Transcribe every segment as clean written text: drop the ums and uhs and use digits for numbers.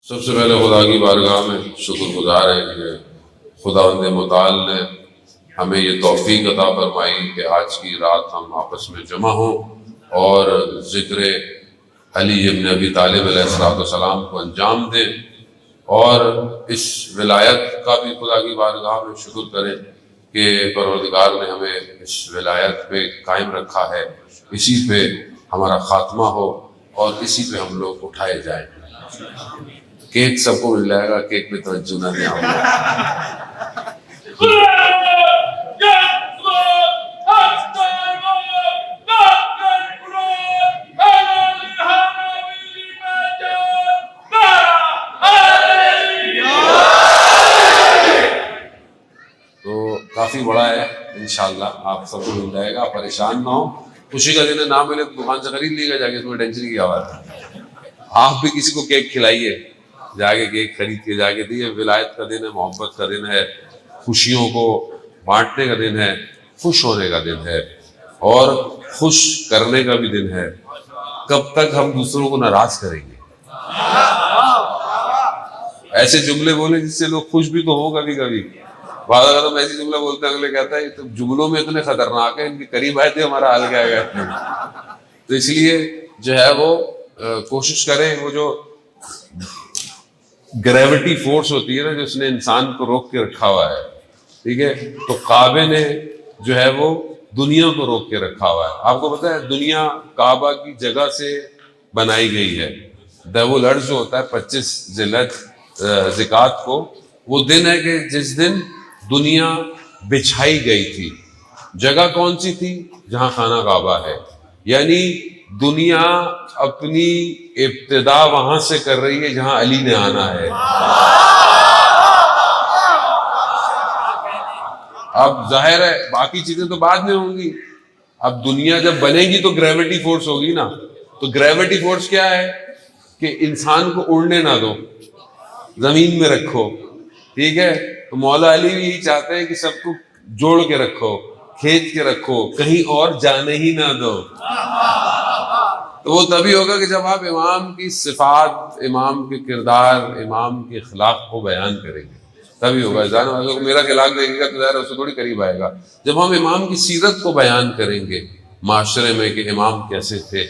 سب سے پہلے خدا کی بارگاہ میں شکر گزار ہیں کہ خداوند متعال نے ہمیں یہ توفیق عطا فرمائی کہ آج کی رات ہم آپس میں جمع ہوں اور ذکر علی ابن ابی طالب علیہ السلام کو انجام دیں، اور اس ولایت کا بھی خدا کی بارگاہ میں شکر کریں کہ پروردگار نے ہمیں اس ولایت پہ قائم رکھا ہے، اسی پہ ہمارا خاتمہ ہو اور اسی پہ ہم لوگ اٹھائے جائیں۔ کیک سب کو مل جائے گا، کیک پہ توجہ نہ دیں۔ تو کافی بڑا ہے، انشاءاللہ آپ سب کو مل جائے گا، پریشان نہ ہو۔ خوشی کا دن ہے، نہ ملے تو دکان سے خرید لیے گا جا کے، اس میں ٹینشن کی آواز ہے۔ آپ بھی کسی کو کیک کھلائیے، جا کے کیک خرید کے جا کے دیے۔ ولایت کا دن ہے، محبت کا دن ہے، خوشیوں کو بانٹنے کا دن ہے، خوش ہونے کا دن ہے اور خوش کرنے کا بھی دن ہے۔ کب تک ہم دوسروں کو ناراض کریں گے؟ ایسے جملے بولیں جس سے لوگ خوش بھی تو ہو کبھی کبھی۔ بعض اگر ہم ایسی جملے بولتے ہیں، اگلے کہتا ہے تو جملوں میں اتنے خطرناک ہیں، ان کے قریب آئے تھے ہمارا حال کیا گیا۔ تو اس لیے جو ہے وہ کوشش کریں، وہ جو گریوٹی فورس ہوتی ہے نا، جو اس نے انسان کو روک کے رکھا ہوا ہے، ٹھیک ہے، تو کعبے نے جو ہے وہ دنیا کو روک کے رکھا ہوا ہے۔ آپ کو پتا ہے دنیا کعبہ کی جگہ سے بنائی گئی ہے۔ دیو الارض جو ہوتا ہے 25 ذکات کو، وہ دن ہے کہ جس دن دنیا بچھائی گئی تھی۔ جگہ کون سی تھی؟ جہاں خانہ کعبہ ہے، یعنی دنیا اپنی ابتدا وہاں سے کر رہی ہے جہاں علی نے آنا ہے۔ اب ظاہر ہے باقی چیزیں تو بعد میں ہوں گی، اب دنیا جب بنے گی تو گریوٹی فورس ہوگی نا۔ تو گریوٹی فورس کیا ہے کہ انسان کو اڑنے نہ دو، زمین میں رکھو، ٹھیک ہے۔ تو مولا علی بھی یہی چاہتے ہیں کہ سب کو جوڑ کے رکھو، کھینچ کے رکھو، کہیں اور جانے ہی نہ دو۔ تو وہ تبھی ہوگا کہ جب آپ امام کی صفات، امام کے کردار، امام کے اخلاق کو بیان کریں گے، تبھی ہوگا۔ جانا میرا اخلاق دیکھے گا تو ظاہر اس سے تھوڑی قریب آئے گا۔ جب ہم امام کی سیرت کو بیان کریں گے معاشرے میں کہ امام کیسے تھے،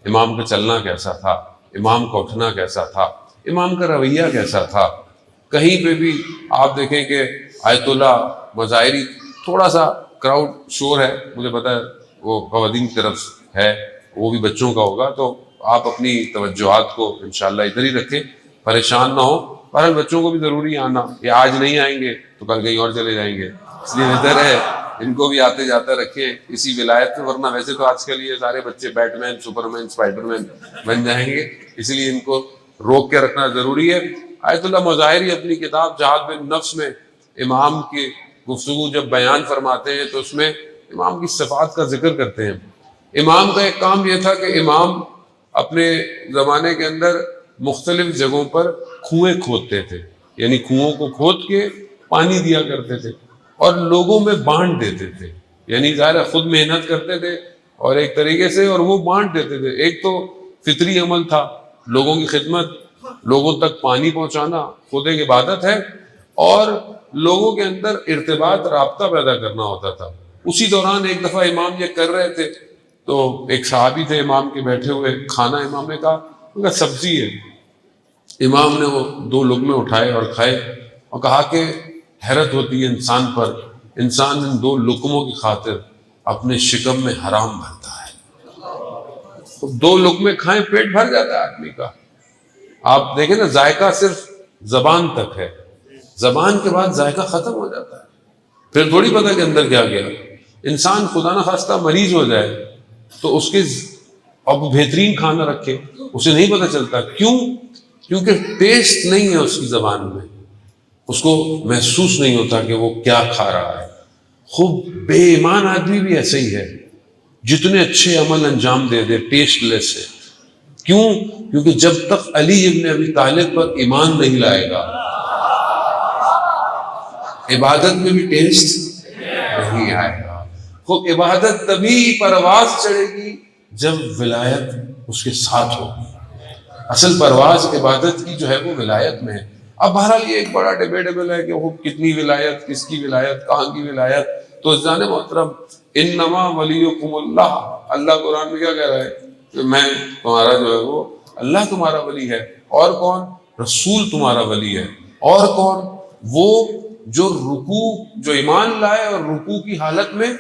امام کا چلنا کیسا تھا، امام کا اٹھنا کیسا تھا، امام کا رویہ کیسا تھا۔ کہیں پہ بھی آپ دیکھیں کہ آیت اللہ مظاہری، تھوڑا سا کراؤڈ شور ہے، مجھے پتا ہے وہ خواتین کی طرف ہے، وہ بھی بچوں کا ہوگا، تو آپ اپنی توجہات کو انشاءاللہ ادھر ہی رکھیں، پریشان نہ ہو۔ بہرحال بچوں کو بھی ضروری آنا، یہ آج نہیں آئیں گے تو کل کہیں اور چلے جائیں گے، اس لیے بہتر ہے ان کو بھی آتے جاتے رکھیں اسی ولایت میں، ورنہ ویسے تو آج کل یہ سارے بچے بیٹ مین، سپر مین، اسپائڈر مین بن جائیں گے، اس لیے ان کو روک کے رکھنا ضروری ہے۔ آیت اللہ مظاہری اپنی کتاب جہاد بن نفس میں امام کی گفتگو جب بیان فرماتے ہیں تو اس میں امام کی صفات کا ذکر کرتے ہیں۔ امام کا ایک کام یہ تھا کہ امام اپنے زمانے کے اندر مختلف جگہوں پر کنویں کھودتے تھے، یعنی کنووں کو کھود کے پانی دیا کرتے تھے اور لوگوں میں بانٹ دیتے تھے، یعنی ظاہر خود محنت کرتے تھے اور ایک طریقے سے، اور وہ بانٹ دیتے تھے۔ ایک تو فطری عمل تھا، لوگوں کی خدمت، لوگوں تک پانی پہنچانا خود ایک عبادت ہے، اور لوگوں کے اندر ارتباط، رابطہ پیدا کرنا ہوتا تھا۔ اسی دوران ایک دفعہ امام یہ کر رہے تھے تو ایک صحابی تھے امام کے بیٹھے ہوئے، کھانا امام نے کہا، ان کا سبزی ہے۔ امام نے وہ 2 لقمے اٹھائے اور کھائے اور کہا کہ حیرت ہوتی ہے انسان پر، انسان ان 2 لقموں کی خاطر اپنے شکم میں حرام بھرتا ہے۔ 2 لقمے کھائیں پیٹ بھر جاتا ہے آدمی کا۔ آپ دیکھیں نا، ذائقہ صرف زبان تک ہے، زبان کے بعد ذائقہ ختم ہو جاتا ہے، پھر تھوڑی پتہ کہ اندر کیا گیا۔ انسان خدا نہ خواستہ مریض ہو جائے تو اس کے اب بہترین کھانا رکھے، اسے نہیں پتہ چلتا، کیوں؟ کیونکہ ٹیسٹ نہیں ہے اس کی زبان میں، اس کو محسوس نہیں ہوتا کہ وہ کیا کھا رہا ہے۔ خوب بے ایمان آدمی بھی ایسے ہی ہے، جتنے اچھے عمل انجام دے دے ٹیسٹ لیس ہے۔ کیوں؟ کیونکہ جب تک علی ابن ابی طالب پر ایمان نہیں لائے گا، عبادت میں بھی ٹیسٹ نہیں آئے گا۔ خوب عبادت تبھی پرواز چڑھے گی جب ولایت اس کے ساتھ ہوگی۔ اصل پرواز عبادت کی جو ہے وہ ولایت میں ہے. اب بہرحال یہ ایک بڑا ڈیبیٹیبل ہے کہ وہ کتنی ولایت، کس کی ولایت، کہاں کی ولایت. تو عزیزان محترم، انما ولیکم اللہ، اللہ قرآن میں کیا کہہ رہا ہے کہ میں تمہارا جو ہے وہ اللہ تمہارا ولی ہے. اور کون؟ رسول تمہارا ولی ہے. اور کون؟ وہ جو جو ایمان لائے اور رکوع کی حالت میں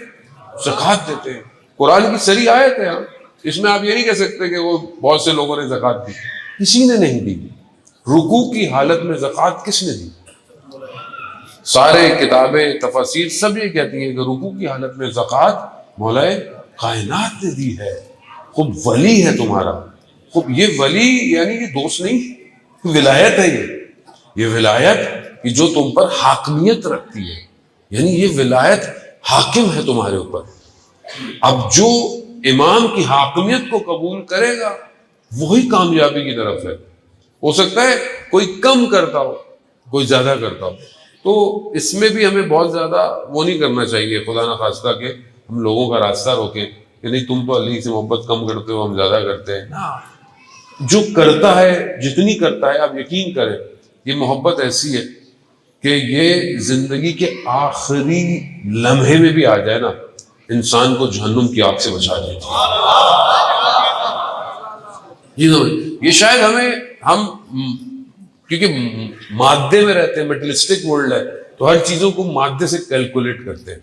زکوٰۃ دیتے ہیں. قرآن کی سری آیت ہے. اس میں آپ یہ نہیں کہہ سکتے کہ وہ بہت سے لوگوں نے زکوٰۃ دی. کسی نے نہیں دی. رکوع کی حالت میں زکوٰۃ کس نے دی؟ سارے کتابیں تفاسیر سب یہ کہتی ہیں کہ رکوع کی حالت میں زکوٰۃ مولا کائنات نے دی ہے. خوب ولی ہے تمہارا. خوب یہ ولی یعنی یہ دوست نہیں، ولایت ہے. یہ ولایت کہ جو تم پر حاکمیت رکھتی ہے، یعنی یہ ولایت حاکم ہے تمہارے اوپر. اب جو امام کی حاکمیت کو قبول کرے گا وہی کامیابی کی طرف ہے. ہو سکتا ہے کوئی کم کرتا ہو، کوئی زیادہ کرتا ہو. تو اس میں بھی ہمیں بہت زیادہ وہ نہیں کرنا چاہیے، خدا نہ خواستہ کہ ہم لوگوں کا راستہ روکیں کہ نہیں تم تو علی سے محبت کم کرتے ہو، ہم زیادہ کرتے ہیں. جو کرتا ہے، جتنی کرتا ہے، آپ یقین کریں یہ محبت ایسی ہے کہ یہ زندگی کے آخری لمحے میں بھی آ جائے نا، انسان کو جہنم کی آگ سے بچا دیتی ہے. یہ شاید ہم کیونکہ مادے میں رہتے ہیں، میٹلسٹک ورلڈ ہے، تو ہر چیزوں کو مادے سے کیلکولیٹ کرتے ہیں.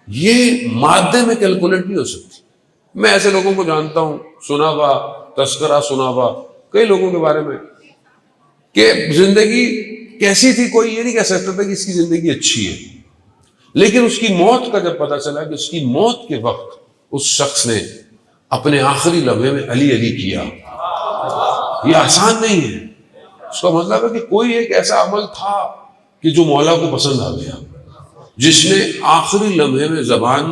یہ مادے میں کیلکولیٹ نہیں ہو سکتی. میں ایسے لوگوں کو جانتا ہوں، سنا ہوا تذکرہ سنا ہوا کئی لوگوں کے بارے میں کہ زندگی کیسی تھی کوئی یہ نہیں کہہ سکتا تھا کہ اس کی زندگی اچھی ہے. لیکن اس کی موت کا جب پتہ چلا کہ اس کی موت کے وقت اس شخص نے اپنے آخری لمحے میں علی علی کیا. یہ آسان نہیں ہے. اس کا مطلب ہے کہ کوئی ایک ایسا عمل تھا کہ جو مولا کو پسند آ گیا، جس نے آخری لمحے میں زبان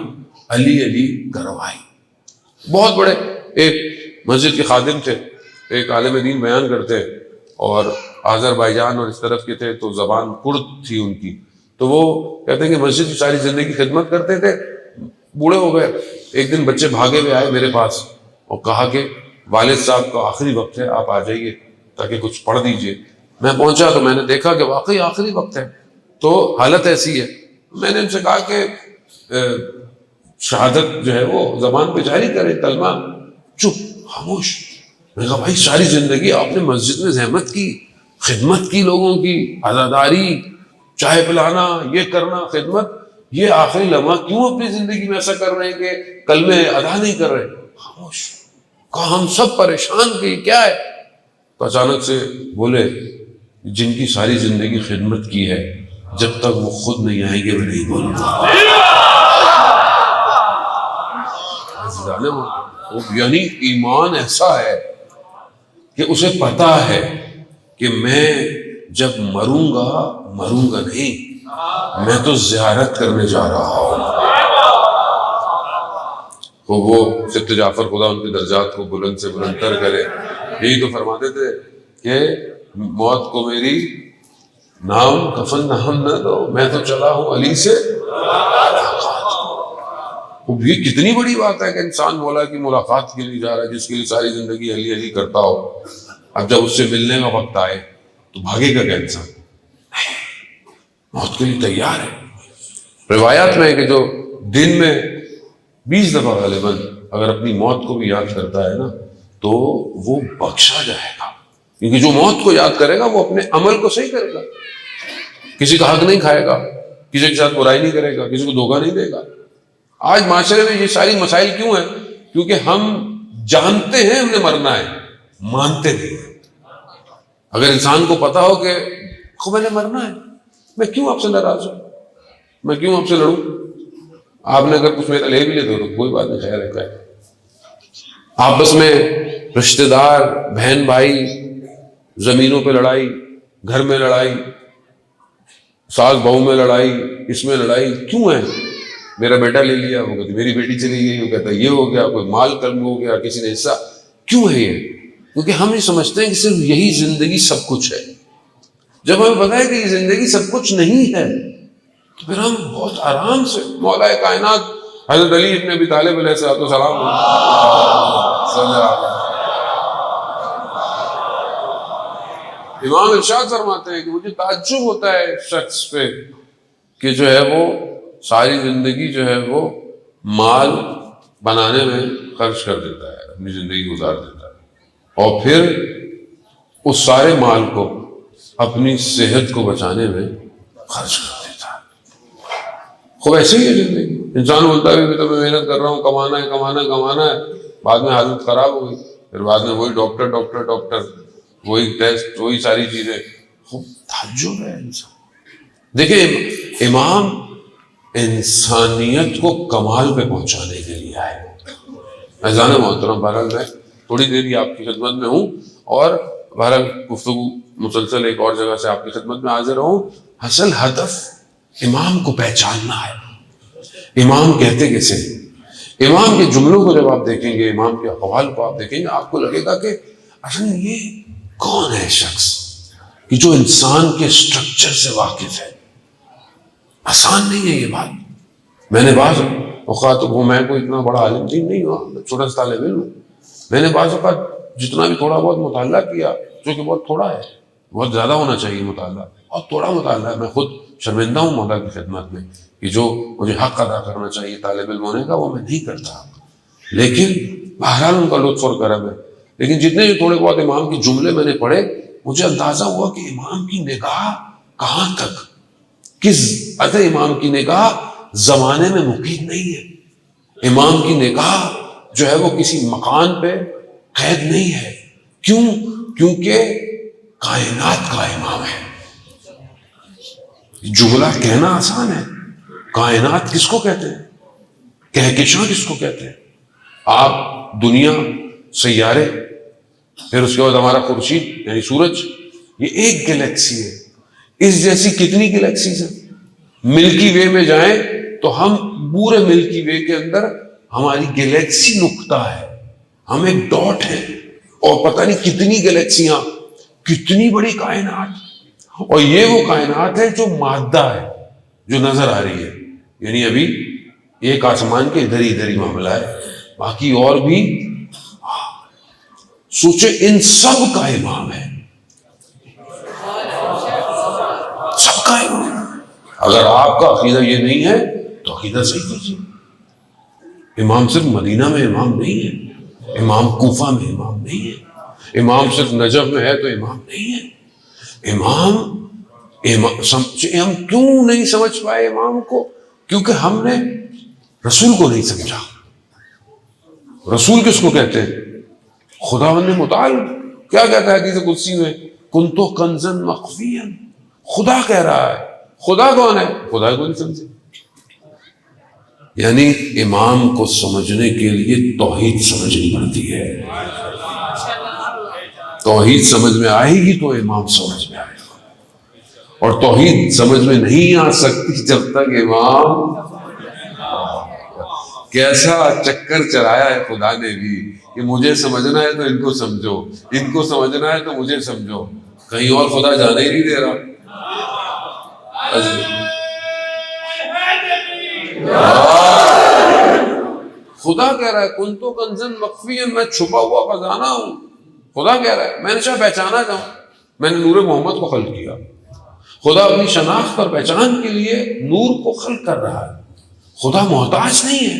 علی علی کروائی. بہت بڑے ایک مسجد کے خادم تھے، ایک عالم دین بیان کرتے، اور آذربائیجان اور اس طرف کے تھے، تو زبان کرد تھی ان کی. تو وہ کہتے ہیں کہ مسجد کی ساری زندگی خدمت کرتے تھے، بوڑھے ہو گئے. ایک دن بچے بھاگے ہوئے آئے میرے پاس اور کہا کہ والد صاحب کا آخری وقت ہے، آپ آ جائیے تاکہ کچھ پڑھ دیجئے. میں پہنچا تو میں نے دیکھا کہ واقعی آخری وقت ہے، تو حالت ایسی ہے. میں نے ان سے کہا کہ شہادت جو ہے وہ زبان پہ جاری کرے، کلمہ. چپ، خاموش. میں نے کہا بھائی ساری زندگی آپ نے مسجد میں زحمت کی، خدمت کی، لوگوں کی عزاداری، چائے پلانا، یہ کرنا، خدمت، یہ آخری لمحہ کیوں اپنی زندگی میں ایسا کر رہے ہیں کہ کلمے ادا نہیں کر رہے؟ خاموش. کہا ہم سب پریشان کہ یہ کیا ہے. تو اچانک سے بولے جن کی ساری زندگی خدمت کی ہے جب تک وہ خود نہیں آئیں گے میں نہیں بولوں گا. یعنی ایمان ایسا ہے کہ اسے پتا ہے کہ میں جب مروں گا نہیں، میں تو زیارت کرنے جا رہا ہوں. وہ سبت جعفر خدا ان کے درجات کو بلند سے بلندتر کرے، یہی تو فرماتے تھے کہ موت کو میری نام کفن نام نہ دو، میں تو چلا ہوں علی سے. یہ کتنی بڑی بات ہے کہ انسان مولا کی ملاقات کے لیے جا رہا ہے، جس کے لیے ساری زندگی علی علی کرتا ہو. اب جب اس سے ملنے کا وقت آئے تو بھاگے گا کیا انسان؟ موت کے لیے تیار ہے. روایات میں ہے کہ جو دن میں 20 دفعہ غالباً اگر اپنی موت کو بھی یاد کرتا ہے نا تو وہ بخشا جائے گا. کیونکہ جو موت کو یاد کرے گا وہ اپنے عمل کو صحیح کرے گا، کسی کا حق نہیں کھائے گا، کسی کے ساتھ برائی نہیں کرے گا، کسی کو دھوکہ نہیں دے گا. آج معاشرے میں یہ ساری مسائل کیوں ہیں؟ کیونکہ ہم جانتے ہیں ہم نے مرنا ہے، مانتے نہیں ہیں. اگر انسان کو پتا ہو کہ میں نے مرنا ہے، میں کیوں آپ سے ناراض ہوں، میں کیوں آپ سے لڑوں؟ آپ نے اگر کچھ میرا لے بھی لیتے ہو تو کوئی بات نہیں، خیر ہے. آپس میں رشتہ دار، بہن بھائی، زمینوں پہ لڑائی، گھر میں لڑائی، ساس بہو میں لڑائی، اس میں لڑائی کیوں ہے؟ میرا بیٹا لے لیا، وہ کہتے میری بیٹی چلی گئی، وہ کہتا یہ ہو گیا، کوئی مال کم ہو گیا، کسی نے حصہ. کیوں ہے یہ؟ کیونکہ ہم یہ سمجھتے ہیں کہ صرف یہی زندگی سب کچھ ہے. جب ہمیں پتا ہے کہ یہ زندگی سب کچھ نہیں ہے تو پھر ہم بہت آرام سے مولا کائنات حضرت علی ابن ابی طالب علیہ السلام امام ارشاد فرماتے ہیں کہ مجھے تعجب ہوتا ہے شخص پہ کہ جو ہے وہ ساری زندگی جو ہے وہ مال بنانے میں خرچ کر دیتا ہے، اپنی زندگی گزار دیتا ہے، اور پھر اس سارے مال کو اپنی صحت کو بچانے میں خرچ کر دیتا ہے۔ خوب ایسے ہی ہے زندگی، انسان بولتا ہے کہ میں محنت کر رہا ہوں، کمانا ہے، بعد میں حالت خراب ہو گئی، پھر بعد میں وہی ڈاکٹر، وہی ٹیسٹ، وہی ساری چیزیں۔ خوب تعجب ہے انسان۔ دیکھیں امام انسانیت کو کمال پہ پہنچانے کے لیے آئے۔ عزیزان محترم، بہرحال میں تھوڑی دیر ہی آپ کی خدمت میں ہوں، اور بہرحال گفتگو مسلسل ایک اور جگہ سے آپ کی خدمت میں حاضر ہوں۔ اصل ہدف امام کو پہچاننا ہے۔ امام کہتے کیسے؟ امام کے جملوں کو جب آپ دیکھیں گے، امام کے اقوال کو آپ دیکھیں گے، آپ کو لگے گا کہ اصل یہ کون ہے شخص کہ جو انسان کے اسٹرکچر سے واقف ہے۔ آسان نہیں ہے یہ بات۔ میں نے بعض اوقات میں کوئی اتنا بڑا عالم دین نہیں ہوا، میں چھوٹا سا طالب علم ہوں، میں نے بعض اوقات جتنا بھی تھوڑا بہت مطالعہ کیا، جو کہ بہت تھوڑا ہے، بہت زیادہ ہونا چاہیے مطالعہ، اور تھوڑا مطالعہ ہے۔ میں خود شرمندہ ہوں مولا کی خدمت میں کہ جو مجھے حق ادا کرنا چاہیے طالب علم ہونے کا وہ میں نہیں کرتا، لیکن بہرحال ان کا لطف اور کرم ہے۔ لیکن جتنے جو تھوڑے بہت امام کے جملے میں نے پڑھے، مجھے اندازہ ہوا کہ امام کی نگاہ کہاں تک، کس اگر امام کی نگاہ زمانے میں مقید نہیں ہے، امام کی نگاہ جو ہے وہ کسی مکان پہ قید نہیں ہے۔ کیوں؟ کیونکہ کائنات کا امام ہے۔ جملہ کہنا آسان ہے، کائنات کس کو کہتے ہیں، کہکشاں کس کو کہتے ہیں؟ آپ دنیا، سیارے، پھر اس کے بعد ہمارا خورشید یعنی سورج، یہ ایک گلیکسی ہے۔ اس جیسی کتنی گلیکسیز ہیں؟ ملکی وے میں جائیں تو ہم پورے ملکی وے کے اندر ہماری گلیکسی نقطہ ہے، ہم ایک ڈاٹ ہیں، اور پتہ نہیں کتنی گلیکسیاں، کتنی بڑی کائنات۔ اور یہ وہ کائنات ہے جو مادہ ہے، جو نظر آ رہی ہے، یعنی ابھی ایک آسمان کے ادھر ہی معاملہ ہے، باقی اور بھی۔ سوچے ان سب کا امام ہے، سب کا امام۔ اگر آپ کا عقیدہ یہ نہیں ہے تو عقیدہ صحیح کیجیے۔ امام صرف مدینہ میں امام نہیں ہے، امام کوفہ میں امام نہیں ہے، امام صرف نجف میں ہے تو امام نہیں ہے۔ امام ہم کیوں نہیں سمجھ پائے امام کو؟ کیونکہ ہم نے رسول کو نہیں سمجھا۔ رسول کس کو کہتے ہیں؟ خداوند متعال کیا کہتا ہے حدیث قدسی میں؟ کنتو کنزا مخفیا۔ خدا کہہ رہا ہے۔ خدا کون ہے؟ خدا کو نہیں سمجھے۔ یعنی امام کو سمجھنے کے لیے توحید سمجھنی پڑتی ہے۔ توحید سمجھ میں آئے گی تو امام سمجھ میں آئے گا، اور توحید سمجھ میں نہیں آ سکتی جب تک امام۔ کیسا چکر چلایا ہے خدا نے بھی کہ مجھے سمجھنا ہے تو ان کو سمجھو، ان کو سمجھنا ہے تو مجھے سمجھو، کہیں اور خدا جانے ہی نہیں دے رہا۔ خدا کہہ رہا ہے کنتو کنزن مخفیا، میں چھپا ہوا خزانہ ہوں۔ خدا کہہ رہا ہے میں نے چاہا پہچانا جاؤں، میں نے نور محمد کو خلق کیا۔ خدا اپنی شناخت اور پہچان کے لیے نور کو خلق کر رہا ہے۔ خدا محتاج نہیں ہے،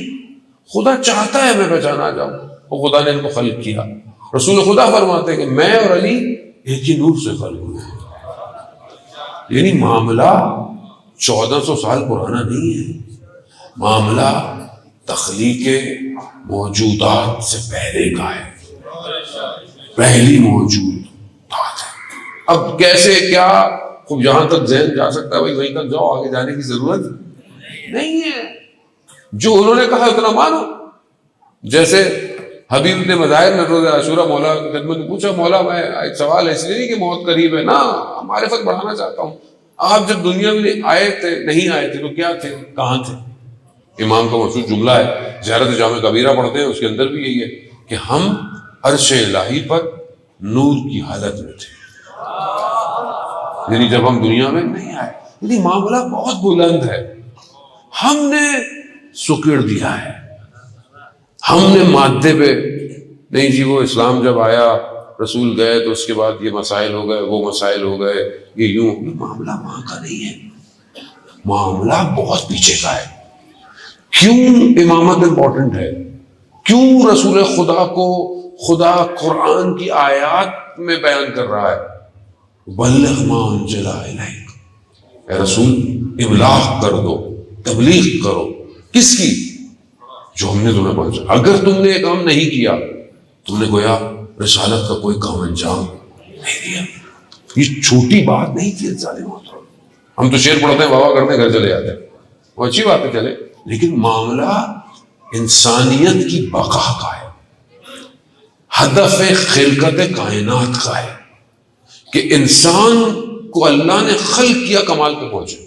خدا چاہتا ہے میں پہچانا جاؤں، اور خدا نے ان کو خلق کیا۔ رسول خدا فرماتے ہیں کہ میں اور علی ایک ہی نور سے خلق ہوئے ہیں۔ یعنی معاملہ 1400 سال پرانا نہیں ہے، معاملہ تخلیق موجودات سے پہلے کا ہے، پہلی موجودات ہے۔ اب کیسے کیا خوب جہاں تک ذہن جا سکتا ہے وہیں تک جاؤ، آگے جانے کی ضرورت نہیں ہے۔ جو انہوں نے کہا اتنا مانو۔ جیسے حبیب نے مظاہر میں روز عاشورہ مولا کی خدمت میں پوچھا، مولا میں ایک سوال ہے، اس لیے نہیں کہ موت قریب ہے، نا معرفت بڑھانا چاہتا ہوں، آپ جب دنیا میں آئے تھے نہیں آئے تھے تو کیا تھے، کہاں تھے؟ امام کا مشہور جملہ ہے، زیارت جامع کبیرہ پڑھتے ہیں، اس کے اندر بھی یہی ہے کہ ہم عرش الہی پر نور کی حالت میں تھے، یعنی جب ہم دنیا میں نہیں آئے۔ یعنی معاملہ بہت بلند ہے، ہم نے سکڑ دیا ہے، ہم نے مادے پہ نہیں جی وہ اسلام جب آیا رسول گئے تو اس کے بعد یہ مسائل ہو گئے، وہ مسائل ہو گئے، یہ یوں، یہ معاملہ وہاں کا نہیں ہے، معاملہ بہت پیچھے کا ہے۔ کیوں امامت امپورٹنٹ ہے؟ کیوں رسول خدا کو خدا قرآن کی آیات میں بیان کر رہا ہے، بلغ ما انزل الیک، اے رسول ابلاغ کر دو، تبلیغ کرو، کس کی؟ جو ہم نے تمہیں پہنچا۔ اگر تم نے یہ کام نہیں کیا، تم نے گویا رسالت کا کوئی کام انجام نہیں دیا۔ یہ چھوٹی بات نہیں تھی ظالم محترم۔ ہم تو شعر پڑھتے ہیں، بابا کرتے ہیں، گھر چلے جاتے ہیں، وہ اچھی بات ہے چلے، لیکن معاملہ انسانیت کی بقا کا ہے، ہدف خلقت کائنات کا ہے کہ انسان کو اللہ نے خلق کیا کمال پہ پہنچے۔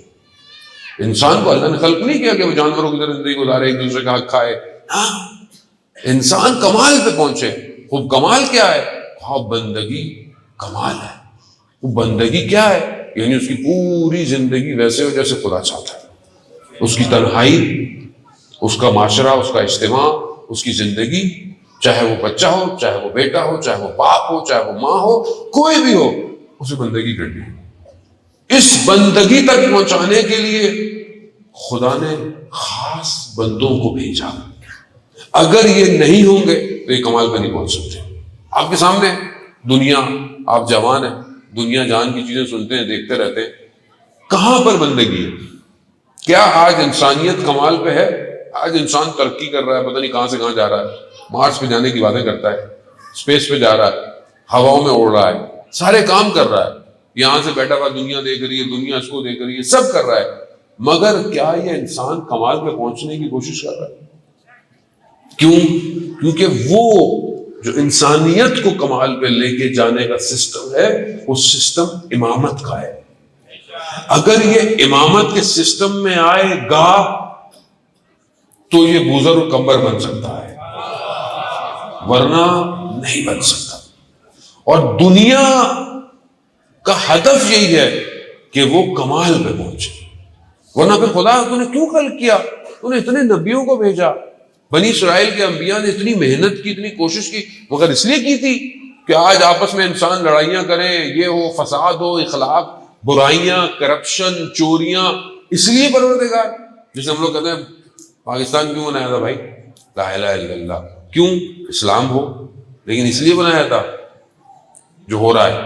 انسان کو اللہ نے خلق نہیں کیا کہ وہ جانوروں کی طرح زندگی گزارے، ایک دوسرے کا حق کھائے، ہاں، انسان کمال پہ پہنچے۔ خوب کمال کیا ہے؟ خوب بندگی کمال ہے۔ وہ بندگی کیا ہے؟ یعنی اس کی پوری زندگی ویسے ہو جیسے خدا چاہتا ہے، اس کی تنہائی، اس کا معاشرہ، اس کا اجتماع، اس کی زندگی، چاہے وہ بچہ ہو، چاہے وہ بیٹا ہو، چاہے وہ باپ ہو، چاہے وہ ماں ہو، کوئی بھی ہو، اسے بندگی کرنی ہے۔ اس بندگی تک پہنچانے کے لیے خدا نے خاص بندوں کو بھیجا۔ اگر یہ نہیں ہوں گے تو یہ کمال پہ نہیں پہنچ سکتے۔ آپ کے سامنے دنیا، آپ جوان ہیں، دنیا جان کی چیزیں سنتے ہیں، دیکھتے رہتے ہیں، کہاں پر بندگی ہے؟ کیا آج انسانیت کمال پہ ہے؟ آج انسان ترقی کر رہا ہے، پتہ نہیں کہاں سے کہاں جا رہا ہے، مارس پہ جانے کی باتیں کرتا ہے، اسپیس پہ جا رہا ہے، ہواؤں میں اڑ رہا ہے، سارے کام کر رہا ہے، یہاں سے بیٹھا ہوا دنیا دیکھ رہی ہے، دنیا اس کو دیکھ رہی ہے، سب کر رہا ہے، مگر کیا یہ انسان کمال پہ پہنچنے کی کوشش کر رہا ہے؟ کیوں؟ کیونکہ وہ جو انسانیت کو کمال پہ لے کے جانے کا سسٹم ہے، وہ سسٹم امامت کا ہے۔ اگر یہ امامت کے سسٹم میں آئے گا تو یہ بوزر و کمبر بن سکتا ہے، ورنہ نہیں بن سکتا۔ اور دنیا کا ہدف یہی ہے کہ وہ کمال پہ پہنچے، ورنہ پھر خدا تو نے کیوں خلق کیا؟ تو نے اتنے نبیوں کو بھیجا، بنی اسرائیل کے انبیاء نے اتنی محنت کی، اتنی کوشش کی، مگر اس لیے کی تھی کہ آج آپس میں انسان لڑائیاں کریں، یہ ہو، فساد ہو، اخلاق، برائیاں، کرپشن، چوریاں، اس لیے پروردگار، جسے ہم لوگ کہتے ہیں پاکستان کیوں بنایا تھا بھائی؟ لا الہ الا اللہ، کیوں؟ اسلام ہو، لیکن اس لیے بنایا تھا جو ہو رہا ہے،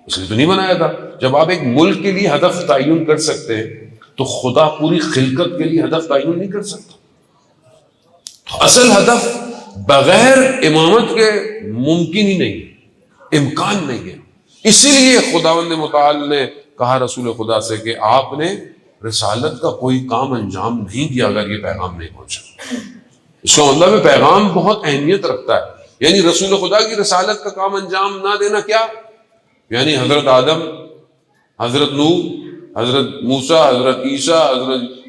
اس لیے تو نہیں بنایا تھا۔ جب آپ ایک ملک کے لیے ہدف تعین کر سکتے ہیں تو خدا پوری خلقت کے لیے ہدف تعین نہیں کر سکتا۔ تو اصل ہدف بغیر امامت کے ممکن ہی نہیں، امکان نہیں ہے۔ اسی لیے خداوند متعال نے کہا رسول خدا سے کہ آپ نے رسالت کا کوئی کام انجام نہیں دیا اگر یہ پیغام نہیں پہنچا۔ اس کا مطلب ہے پیغام بہت اہمیت رکھتا ہے، یعنی رسول خدا کی رسالت کا کام انجام نہ دینا کیا؟ یعنی حضرت آدم، حضرت نوح، حضرت موسیٰ، حضرت عیسیٰ،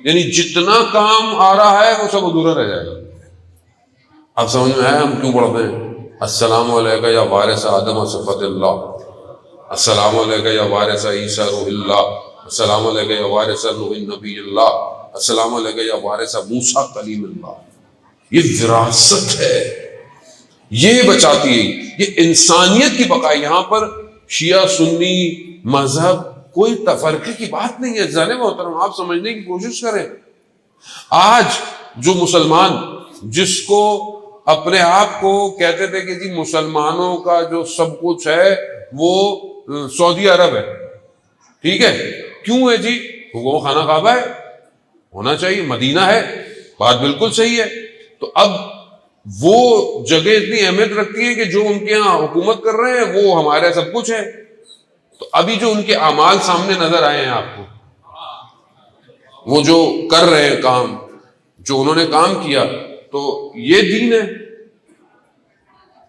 یعنی جتنا کام آ رہا ہے وہ سب ادھورا رہ جائے گا۔ اب سمجھ میں آیا ہم کیوں پڑھتے ہیں السلام علیکہ یا وارث آدم صفت اللہ، السلام علیکہ یا وارث عیسیٰ روح اللہ، السلام علیکہ یا وارث نوح نبی اللہ، السلام علیکہ یا وارث موسیٰ کلیم اللہ۔ یہ وراثت ہے، یہ بچاتی ہے، یہ انسانیت کی بقا۔ یہاں پر شیعہ سنی مذہب کوئی تفرقے کی بات نہیں ہے۔ ذہن محترم آپ سمجھنے کی کوشش کریں، آج جو مسلمان جس کو اپنے آپ کو کہتے تھے کہ جی مسلمانوں کا جو سب کچھ ہے وہ سعودی عرب ہے، ٹھیک ہے، کیوں ہے جی؟ وہ خانہ کعبہ ہے، ہونا چاہیے، مدینہ ہے، بات بالکل صحیح ہے۔ تو اب وہ جگہ اتنی اہمیت رکھتی ہے کہ جو ان کے ہاں حکومت کر رہے ہیں وہ ہمارے سب کچھ ہے۔ تو ابھی جو ان کے اعمال سامنے نظر آئے ہیں آپ کو، وہ جو کر رہے ہیں کام، جو انہوں نے کام کیا، تو یہ دین ہے۔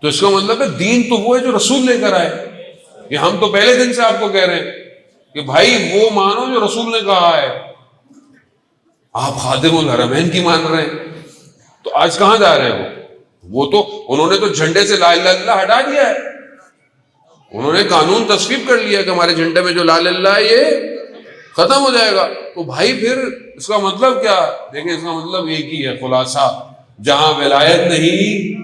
تو اس کا مطلب ہے دین تو وہ ہے جو رسول لے کر آئے۔ یہ ہم تو پہلے دن سے آپ کو کہہ رہے ہیں کہ بھائی وہ مانو جو رسول نے کہا ہے۔ آپ خادم الحرمین کی مان رہے ہیں، تو آج کہاں جا رہے ہیں؟ وہ تو انہوں نے تو جھنڈے سے لا الہ الا اللہ ہٹا دیا ہے، انہوں نے قانون تصویب کر لیا کہ ہمارے جھنڈے میں جو لا الہ الا اللہ ہے یہ ختم ہو جائے گا۔ تو بھائی پھر اس کا مطلب کیا؟ دیکھیں اس کا مطلب ایک ہی ہے، خلاصہ، جہاں ولایت نہیں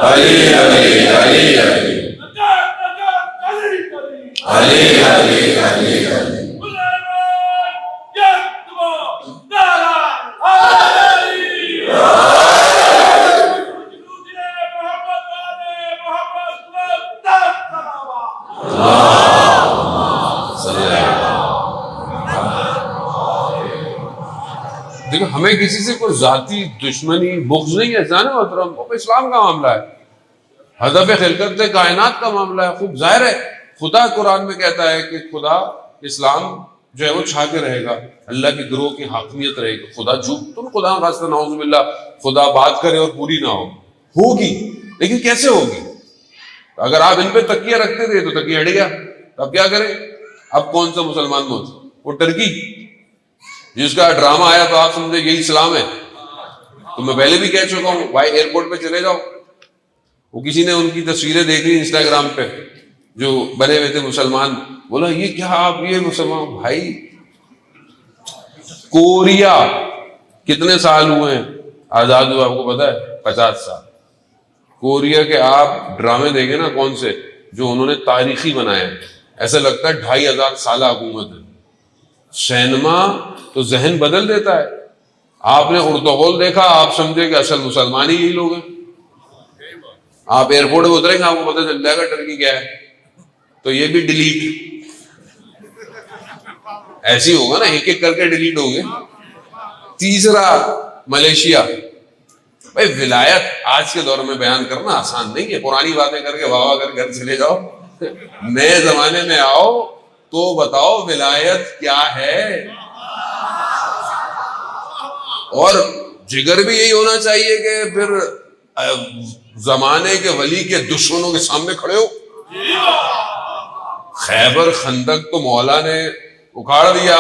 علی علی علی علی علی علی علی علی دیکھو ہمیں کسی سے کوئی ذاتی دشمنی بغض نہیں ہے، جانے محترم، وہ اسلام کا معاملہ ہے، ہدف خلقت کائنات کا معاملہ ہے. خوب ظاہر ہے خدا قرآن میں کہتا ہے کہ خدا اسلام جو ہے وہ چھا کے رہے گا، اللہ کے گروہ کی حاکمیت رہے گی. خدا جھوٹ تم خدا خاصہ نعوذ باللہ خدا بات کرے اور پوری نہ ہوگی، لیکن کیسے ہوگی؟ اگر آپ ان پہ تکیہ رکھتے تھے تو تکیہ ہٹ گیا، اب کیا کریں؟ اب کون سا مسلمان موت؟ وہ ٹرکی جس کا ڈرامہ آیا تو آپ سمجھے یہی اسلام ہے. تو میں پہلے بھی کہہ چکا ہوں بھائی ایئرپورٹ پہ چلے جاؤ، وہ کسی نے ان کی تصویریں دیکھ لی انسٹاگرام پہ جو بنے ہوئے تھے مسلمان، بولا یہ کیا آپ یہ مسلمان؟ بھائی کوریا کتنے سال ہوئے ہیں آزاد ہوا آپ کو پتا ہے؟ 50 سال. کوریا کے آپ ڈرامے دیکھیں نا کون سے جو انہوں نے تاریخی بنائے ہیں، ایسا لگتا ہے 2500 سالہ حکومت ہے. سینما تو ذہن بدل دیتا ہے. آپ نے ارطغرل دیکھا، آپ سمجھے کہ اصل مسلمان ہی یہی لوگ ہیں. آپ ایئرپورٹ پہ اتریں گے آپ کو پتہ چل جائے گا ٹرکی کیا ہے. تو یہ بھی ڈیلیٹ ایسی ہوگا نا، ایک ایک کر کے ڈیلیٹ ہوں گے. تیسرا ملیشیا. بھائی ولایت آج کے دور میں بیان کرنا آسان نہیں ہے، پرانی باتیں کر کے واہ واہ کر گھر چلے جاؤ. نئے زمانے میں آؤ تو بتاؤ ولایت کیا ہے. اور جگر بھی یہی ہونا چاہیے کہ پھر زمانے کے ولی کے دشمنوں کے سامنے کھڑے ہو. خیبر خندق تو مولا نے اکھاڑ دیا،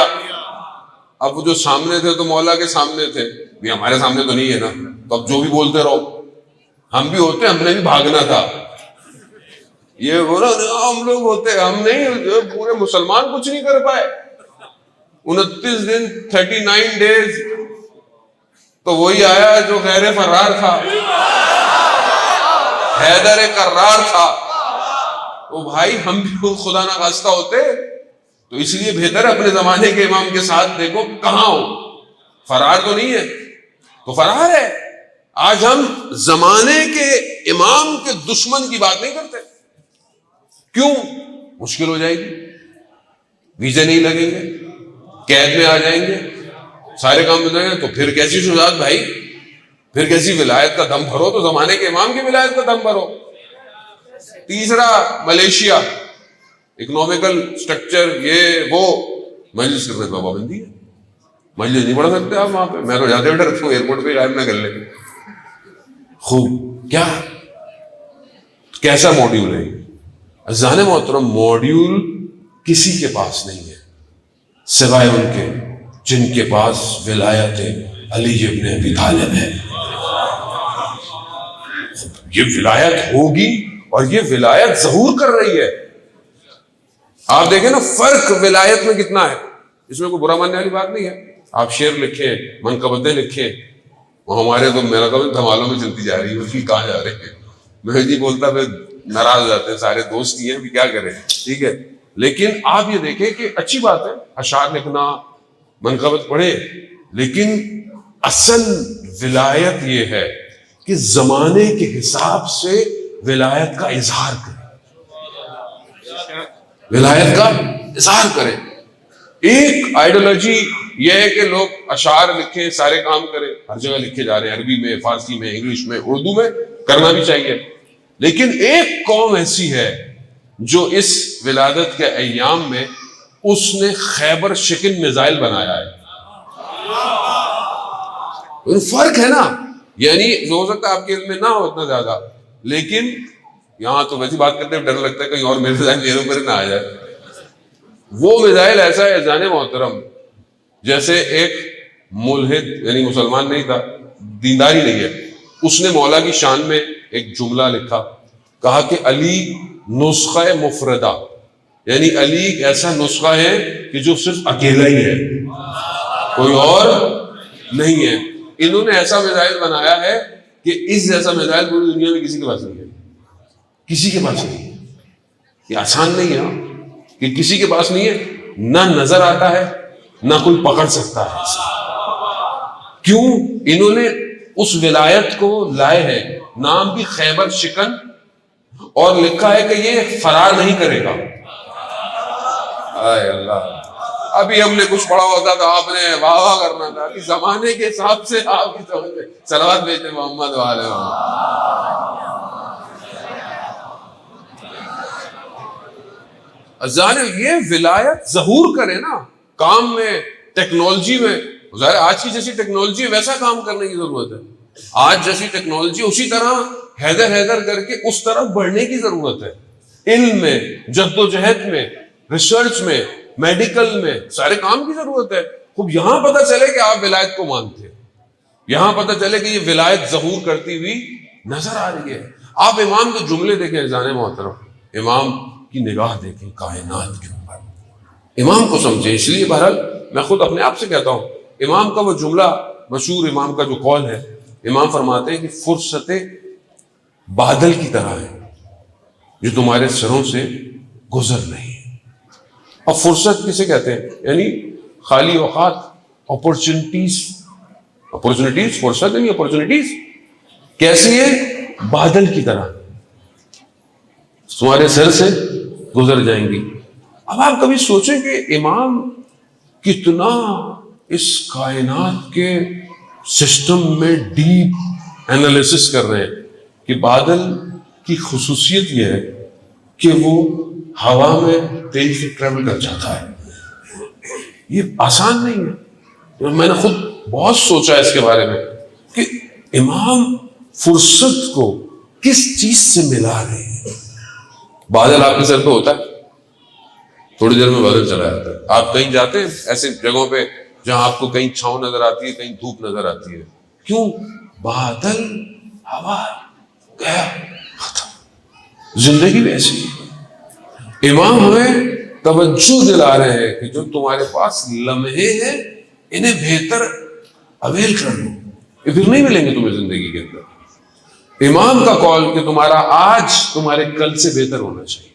اب جو سامنے تھے تو مولا کے سامنے تھے، بھی ہمارے سامنے تو نہیں ہے نا، تو اب جو بھی بولتے رہو. ہم بھی ہوتے، ہم نے بھی بھاگنا تھا. یہ بولا ہم لوگ ہوتے، ہم نہیں، پورے مسلمان کچھ نہیں کر پائے. 29 دن 39 days تو وہی آیا جو غیر فرار تھا، حیدر کرار تھا. وہ بھائی ہم بھی خدا نہ خواستہ ہوتے، تو اس لیے بہتر اپنے زمانے کے امام کے ساتھ دیکھو کہاں ہو. فرار تو نہیں ہے تو فرار ہے. آج ہم زمانے کے امام کے دشمن کی بات نہیں کرتے. کیوں؟ مشکل ہو جائے گی، ویزے نہیں لگیں گے، قید میں آ جائیں گے، سارے کام ہو جائیں گے. تو پھر کیسی شجاعت بھائی، پھر کیسی ولایت کا دم بھرو. تو زمانے کے امام کی ولایت کا دم بھرو. تیسرا ملیشیا، اکنامیکل سٹرکچر یہ وہ، مجلس کرنے کا پابندی ہے، مجلس نہیں پڑھ سکتے آپ وہاں پہ. میں تو جاتے بیٹھے رکھتا ہوں ایئرپورٹ پہ غائب نہ کر لیں. خوب کیا کیسا ماڈیول ہے عزیزان محترم؟ ماڈیول کسی کے پاس نہیں ہے سوائے ان کے جن کے پاس ولایت علی ابن ابی طالب ہے. یہ ولایت ہوگی اور یہ ولایت ظہور کر رہی ہے. آپ دیکھیں نا فرق ولایت میں کتنا ہے. اس میں کوئی برا ماننے والی بات نہیں ہے. آپ شعر لکھیں، منقبتیں لکھیں، وہ ہمارے تو میرا کبھی دھمالوں میں چلتی جا رہی ہے، کہاں جا رہے ہیں. میں نہیں بولتا، پھر ناراض ہو جاتے ہیں، سارے دوست ہی ہیں، بھی کیا کریں. ٹھیک ہے، لیکن آپ یہ دیکھیں کہ اچھی بات ہے اشعار لکھنا، منقبت پڑھے، لیکن اصل ولایت یہ ہے کہ زمانے کے حساب سے ولایت کا اظہار کرے، ولایت کا اظہار کرے. ایک آئیڈیالوجی یہ ہے کہ لوگ اشعار لکھیں، سارے کام کریں، ہر جگہ لکھے جا رہے ہیں، عربی میں، فارسی میں، انگلش میں، اردو میں، کرنا بھی چاہیے. لیکن ایک قوم ایسی ہے جو اس ولادت کے ایام میں اس نے خیبر شکن میزائل بنایا ہے. فرق ہے نا. یعنی ہو سکتا ہے آپ کے علم میں نہ ہو اتنا زیادہ، لیکن یہاں تو ویسی بات کرتے ڈر لگتا ہے کہیں اور میزائل میرے اوپر نہ آ جائے. وہ میزائل ایسا ہے جانے محترم، جیسے ایک ملحد یعنی مسلمان نہیں تھا، دینداری نہیں ہے، اس نے مولا کی شان میں ایک جملہ لکھا، کہا کہ علی نسخہ مفردہ، یعنی علی ایک ایسا نسخہ ہے کہ جو صرف اکیلا ہی ہے، کوئی اور نہیں ہے. انہوں نے ایسا میزائل بنایا ہے کہ اس جیسا میزائل پوری دنیا میں کسی کے پاس نہیں ہے، کسی کے پاس نہیں ہے. یہ آسان نہیں ہے کہ کسی کے پاس نہیں ہے، نہ نظر آتا ہے نہ کوئی پکڑ سکتا ہے. کیوں؟ انہوں نے اس ولایت کو لائے ہیں، نام بھی خیبر شکن، اور لکھا ہے کہ یہ فرار نہیں کرے گا. اے اللہ، ابھی ہم نے کچھ پڑھا ہوتا تو آپ نے واہ واہ کرنا تھا کہ زمانے کے حساب سے آپ کی سمجھ میں صلوات بھیجتے محمد والے. یہ ولایت ظہور کرے نا کام میں، ٹیکنالوجی میں. ظاہر آج کی جیسی ٹیکنالوجی ویسا کام کرنے کی ضرورت ہے. آج جیسی ٹیکنالوجی اسی طرح حیدر کر کے اس طرف بڑھنے کی ضرورت ہے. علم میں، جد و جہد میں، ریسرچ میں، میڈیکل میں، سارے کام کی ضرورت ہے. خوب یہاں پتہ چلے کہ آپ ولایت کو مانتے ہیں، یہاں پتہ چلے کہ یہ ولایت ظہور کرتی ہوئی نظر آ رہی ہے. آپ امام کے جملے دیکھیں عزیزان محترم، امام کی نگاہ دیکھیں کائنات کے اوپر، امام کو سمجھیں. اس لیے بہرحال میں خود اپنے آپ سے کہتا ہوں، امام کا وہ جملہ مشہور، امام کا جو قول ہے، امام فرماتے ہیں کہ فرصتیں بادل کی طرح ہیں جو تمہارے سروں سے گزر رہی ہیں. اور فرصت کسے کہتے ہیں؟ یعنی خالی اوقات، اپرچونٹیز. فرصت نہیں، اپرچونٹیز کیسی ہے؟ بادل کی طرح تمہارے سر سے گزر جائیں گی. اب آپ کبھی سوچیں کہ امام کتنا اس کائنات کے سسٹم میں ڈیپ انالیسس کر رہے ہیں کہ بادل کی خصوصیت یہ ہے کہ وہ ہوا میں تیزی سے ٹریول کر جاتا ہے. یہ آسان نہیں ہے. میں نے خود بہت سوچا اس کے بارے میں کہ امام فرصت کو کس چیز سے ملا رہے ہیں. بادل آپ کے سر پہ ہوتا ہے، تھوڑی دیر میں بادل چلا جاتا ہے. آپ کہیں جاتے ہیں ایسے جگہوں پہ جہاں آپ کو کہیں چھاؤں نظر آتی ہے، کہیں دھوپ نظر آتی ہے. کیوں؟ بادل، ہوا، گیا، ختم. زندگی ویسی ہے. امام ہمیں توجہ دلا رہے ہیں کہ جو تمہارے پاس لمحے ہیں انہیں بہتر اویل کر لو، یہ پھر نہیں ملیں گے تمہیں زندگی کے اندر. امام کا قول کہ تمہارا آج تمہارے کل سے بہتر ہونا چاہیے.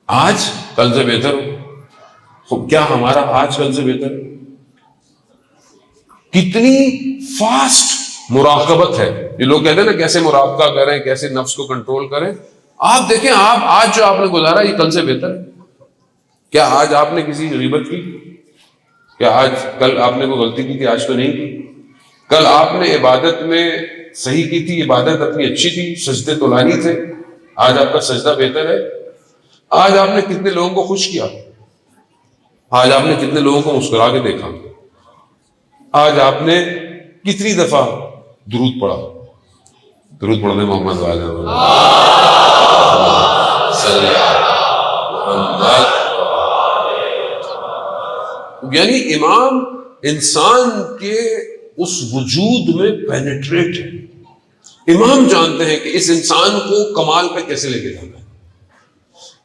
آج کل سے بہتر ہو. خب کیا ہمارا آج کل سے بہتر ہے؟ کتنی فاسٹ مراقبت ہے. یہ لوگ کہتے ہیں نا کیسے مراقبہ کریں، کیسے نفس کو کنٹرول کریں. آپ دیکھیں، آپ آج جو آپ نے گزارا یہ کل سے بہتر ہے. کیا آج آپ نے کسی غیبت کی؟ کیا آج کل آپ نے کوئی غلطی کی تھی آج تو نہیں کی؟ کل آپ نے عبادت میں صحیح کی تھی، عبادت اپنی اچھی تھی، سجدے طولانی تھے، آج آپ کا سجدہ بہتر ہے. آج آپ نے کتنے لوگوں کو خوش کیا، آج آپ نے کتنے لوگوں کو مسکرا کے دیکھا، آج آپ نے کتنی دفعہ درود پڑھا. درود پڑھنے محمد والے یعنی امام انسان کے اس وجود میں پینیٹریٹ ہے. امام جانتے ہیں کہ اس انسان کو کمال پہ کیسے لے کے جانا ہے.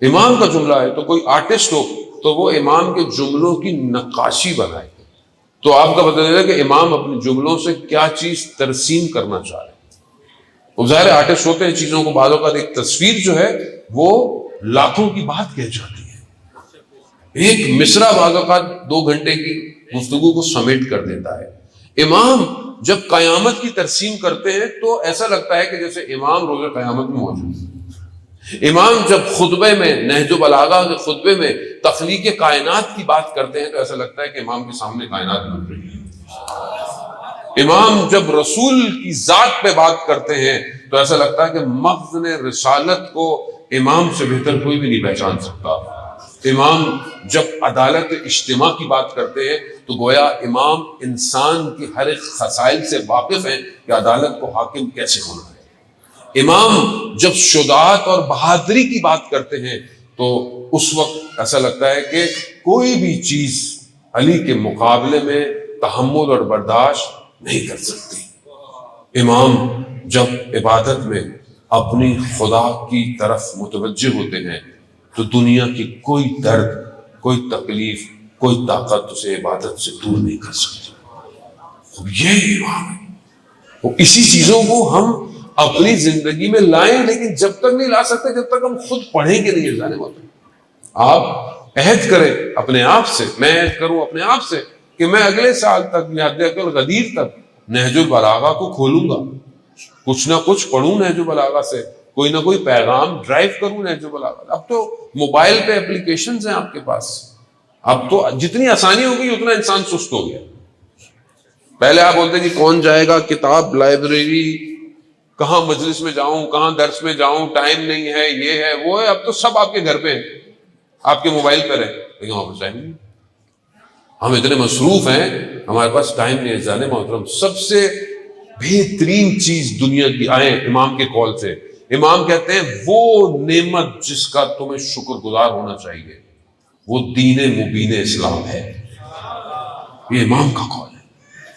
امام کا جملہ ہے تو کوئی آرٹسٹ ہو تو وہ امام کے جملوں کی نقاشی بنائے. تو آپ کا پتہ چلے کہ امام اپنے جملوں سے کیا چیز ترسیم کرنا چاہ رہے ہیں. وہ ظاہر آرٹسٹ ہوتے ہیں چیزوں کو، بعض اوقات ایک تصویر جو ہے وہ لاکھوں کی بات کہہ جاتی ہے. ایک مصرع بعض اوقات 2 گھنٹے کی گفتگو کو سمیٹ کر دیتا ہے. امام جب قیامت کی ترسیم کرتے ہیں تو ایسا لگتا ہے کہ جیسے امام روز قیامت میں موجود ہے. امام جب خطبے میں، نہج البلاغہ کے خطبے میں تخلیق کائنات کی بات کرتے ہیں تو ایسا لگتا ہے کہ امام کے سامنے کائنات بن رہی ہے. امام جب رسول کی ذات پہ بات کرتے ہیں تو ایسا لگتا ہے کہ مخزن رسالت کو امام سے بہتر کوئی بھی نہیں پہچان سکتا. امام جب عدالت اجتماع کی بات کرتے ہیں تو گویا امام انسان کی ہر ایک خصائل سے واقف ہیں کہ عدالت کو حاکم کیسے ہونا ہے. امام جب شجاعت اور بہادری کی بات کرتے ہیں تو اس وقت ایسا لگتا ہے کہ کوئی بھی چیز علی کے مقابلے میں تحمل اور برداشت نہیں کر سکتی. امام جب عبادت میں اپنی خدا کی طرف متوجہ ہوتے ہیں تو دنیا کی کوئی درد، کوئی تکلیف، کوئی طاقت اسے عبادت سے دور نہیں کر سکتی. یہ امام ہے. اسی چیزوں کو ہم اپنی زندگی میں لائیں، لیکن جب تک نہیں لا سکتے جب تک ہم خود پڑھیں گے نہیں. جانے والے آپ عہد کریں اپنے آپ سے، میں عہد کروں اپنے آپ سے کہ میں اگلے سال تک یا حد الغدیر تک نہج البلاغہ کو کھولوں گا، کچھ نہ کچھ پڑھوں نہج البلاغہ سے، کوئی نہ کوئی پیغام ڈرائیو کروں نہج البلاغہ. اب تو موبائل پہ اپلیکیشنز ہیں آپ کے پاس، اب تو جتنی آسانی ہو گئی اتنا انسان سست ہو گیا. پہلے آپ بولتے کہ کون جائے گا کتاب لائبریری، کہاں مجلس میں جاؤں، کہاں درس میں جاؤں، ٹائم نہیں ہے، یہ ہے وہ ہے. اب تو سب آپ کے گھر پہ ہیں، آپ کے موبائل پر ہے، لیکن وہاں پر ٹائم نہیں. ہم اتنے مصروف ہیں، ہمارے پاس ٹائم نہیں ہے. جانے محترم سب سے بہترین چیز دنیا کی آئے امام کے قول سے، امام کہتے ہیں وہ نعمت جس کا تمہیں شکر گزار ہونا چاہیے وہ دین مبین اسلام ہے. یہ امام کا قول ہے،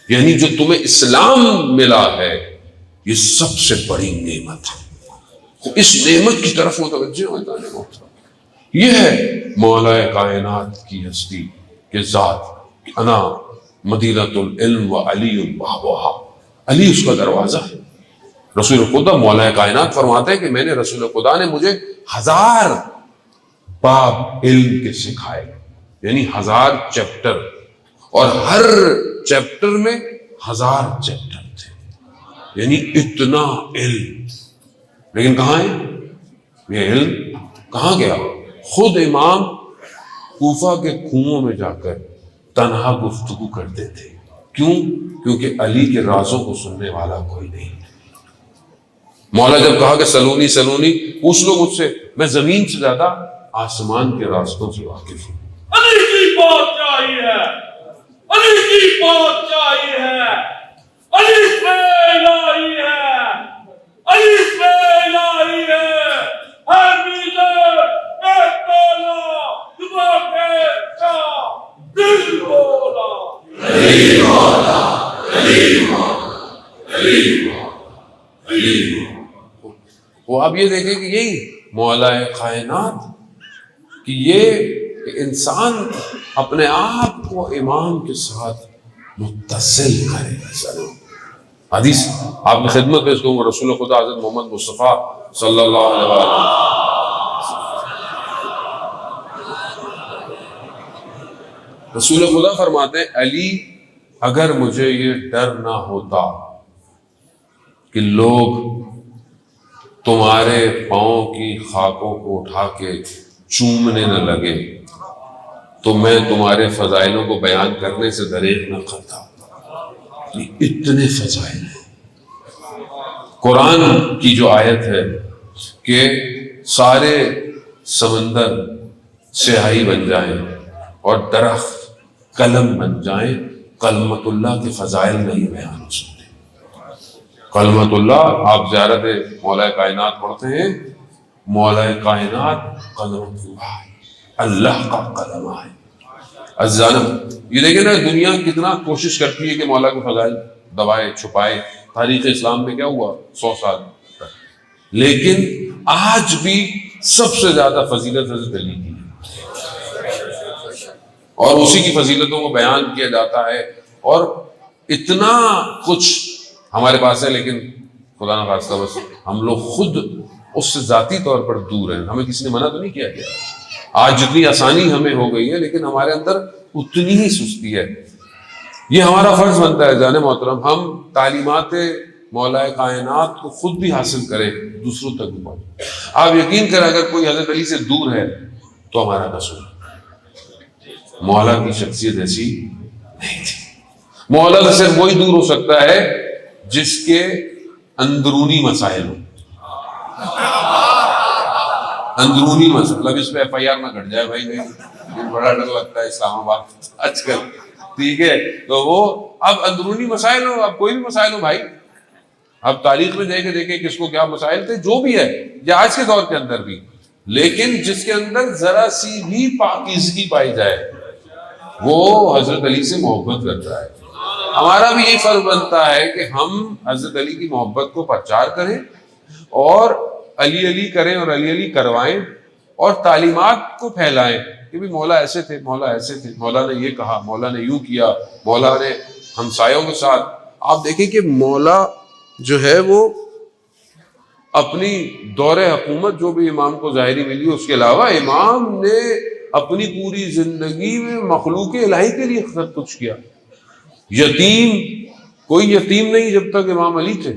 یعنی جو تمہیں اسلام ملا ہے یہ سب سے بڑی نعمت ہے. اس نعمت کی طرف متوجہ ہوتا ہے. یہ ہے مولا کائنات کی ہستی کہ ذات انا مدینۃ العلم و علی بابھا، علی اس کا دروازہ ہے. رسول خدا مولا کائنات فرماتے ہیں کہ میں نے رسول خدا نے مجھے 1000 باب علم کے سکھائے، یعنی 1000 چیپٹر، اور ہر چیپٹر میں 1000 چیپٹر تھے، یعنی اتنا علم. لیکن کہاں ہے یہ علم؟ کہاں گیا؟ خود امام کوفہ کے کنووں میں جا کر تنہا گفتگو کرتے تھے. کیوں؟ کیونکہ علی کے رازوں کو سننے والا کوئی نہیں. مولا جب کہا کہ سلونی سلونی، پوچھ لو مجھ سے، میں زمین سے زیادہ آسمان کے راستوں سے واقف ہوں. علی کی بات چاہیے ہے، علی کی بات چاہیے ہے، علی سے الہی ہے، علی سے الہی ہے. ہر میزر ایک بولا دبا کے شاہ دل بولا علی مولا علی مولا علی مولا علی مولا. وہ آپ یہ دیکھیں کہ یہی مولا کائنات کہ یہ انسان اپنے آپ کو امام کے ساتھ متصل کرے. حدیث آپ کی خدمت میں اس کو رسول خدا حضرت محمد مصطفیٰ صلی اللہ علیہ وسلم رسول خدا فرماتے ہیں علی اگر مجھے یہ ڈر نہ ہوتا کہ لوگ تمہارے پاؤں کی خاکوں کو اٹھا کے چومنے نہ لگے تو میں تمہارے فضائلوں کو بیان کرنے سے دریغ نہ کرتا. اتنے فضائل ہیں. قرآن کی جو آیت ہے کہ سارے سمندر سیاہی بن جائیں اور درخت قلم بن جائیں، کلمت اللہ کے فضائل نہیں بیان ہو سکتے. کلمت اللہ، آپ زیارت مولا کائنات پڑھتے ہیں، مولا کائنات کلمت اللہ، اللہ کا قلم ہے. عزیزان یہ دیکھیں نا، دنیا کتنا کوشش کرتی ہے کہ مولا کے فضائل دبائے چھپائے. تاریخ اسلام میں کیا ہوا 100 سال تک، لیکن آج بھی سب سے زیادہ فضیلت حضرت علی کی ہے، اور اسی کی فضیلتوں کو بیان کیا جاتا ہے. اور اتنا کچھ ہمارے پاس ہے، لیکن خدا نہ خواستہ بس ہم لوگ خود اس سے ذاتی طور پر دور ہیں. ہمیں کسی نے منع تو نہیں کیا گیا. آج جتنی آسانی ہمیں ہو گئی ہے لیکن ہمارے اندر اتنی ہی سستی ہے. یہ ہمارا فرض بنتا ہے جانے محترم، ہم تعلیمات مولا کائنات کو خود بھی حاصل کریں، دوسروں تک بھی پہنچیں. آپ یقین کریں اگر کوئی حضرت علی سے دور ہے تو ہمارا قصور. مولا کی شخصیت ایسی نہیں تھی. مولا سے صرف وہی دور ہو سکتا ہے جس کے اندرونی مسائل ہوں. اندرونی مسئلہ، اب اس پہ FIR نہ گھٹ جائے بھائی، بڑا ڈر لگتا ہے اسلام آباد آج کل، ٹھیک ہے؟ تو وہ اب اندرونی مسائل ہو، اب کوئی بھی مسائل ہو بھائی، اب تاریخ میں دیکھیں کس کو کیا مسائل تھے، جو بھی ہے یا آج کے دور کے اندر بھی، لیکن جس کے اندر ذرا سی بھی پاکیزگی پائی جائے وہ حضرت علی سے محبت کرتا ہے. ہمارا بھی یہ فرض بنتا ہے کہ ہم حضرت علی کی محبت کو پرچار کریں اور علی علی کریں اور علی علی کروائیں اور تعلیمات کو پھیلائیں کہ بھی مولا ایسے تھے، مولا ایسے تھے، مولا نے یہ کہا، مولا نے یوں کیا، مولا نے ہمسایوں کے ساتھ. آپ دیکھیں کہ مولا جو ہے وہ اپنی دور حکومت جو بھی امام کو ظاہری ملی، اس کے علاوہ امام نے اپنی پوری زندگی میں مخلوق الہی کے لیے سب کچھ کیا. یتیم کوئی یتیم نہیں جب تک امام علی تھے،